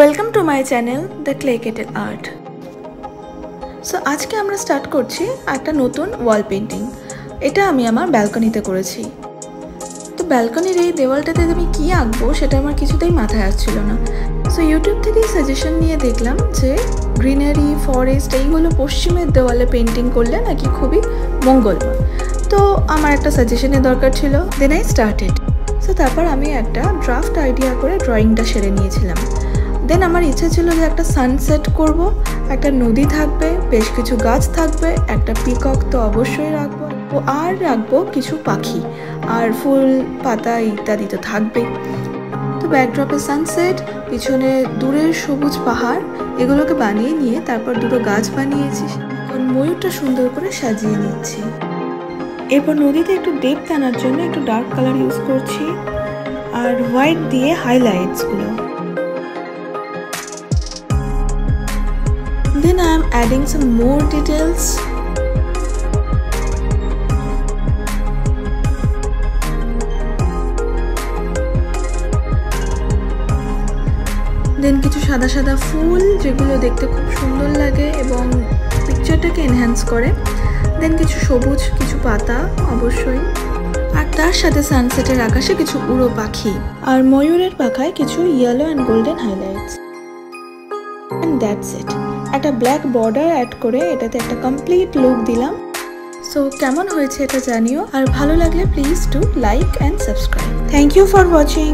Welcome to my channel The Clay Kettle Art. So আজকে আমরা start করছি একটা নতুন ওয়াল পেইন্টিং। এটা আমি আমার ব্যালকনিতে করেছি। তো ব্যালকনির এই দেওয়ালটাতে আমি কি আঁকবো সেটা আমার কিছুতেই মাথায় আসছিল না। সো ইউটিউব থেকে সাজেশন নিয়ে দেখলাম যে গ্রিনারি, ফরেস্ট এইগুলো পশ্চিমের দেওয়ালে পেইন্টিং করলে নাকি খুবই মঙ্গলময়। তো আমার একটা সাজেশনের দরকার ছিল। Then I started. সো তারপর আমি একটা ড্রাফট আইডিয়া করে ড্রয়িংটা সেরে নিয়েছিলাম। দেন আমার ইচ্ছা ছিল যে একটা সানসেট করব, একটা নদী থাকবে, বেশ কিছু গাছ থাকবে, একটা পিকক তো অবশ্যই রাখবো, আর রাখবো কিছু পাখি আর ফুল পাতা ইত্যাদি তো থাকবেই। তো ব্যাকড্রপে সানসেট, পিছনে দূরের সবুজ পাহাড়, এগুলোকে বানিয়ে নিয়ে তারপর দুটো গাছ বানিয়েছি। এখন ময়ূরটা সুন্দর করে সাজিয়ে নিচ্ছি। এরপর নদীতে একটু ডেপথ আনার জন্য একটু ডার্ক কালার ইউজ করছি আর হোয়াইট দিয়ে হাইলাইটসগুলো। Then I am adding some more details. Then কিছু সাদা সাদা ফুল যেগুলো দেখতে খুব সুন্দর লাগে এবং পিকচারটাকে এনহ্যান্স করে। দেন কিছু সবুজ, কিছু পাতা অবশ্যই, আর তার সাথে সানসেটের আকাশে কিছু উড়ো পাখি আর ময়ূরের পাখায় কিছু yellow and golden highlights. And that's it. একটা ব্ল্যাক বর্ডার অ্যাড করে এটাতে একটা কমপ্লিট লুক দিলাম। সো কেমন হয়েছে এটা জানিও, আর ভালো লাগলে please do like and subscribe. Thank you for watching.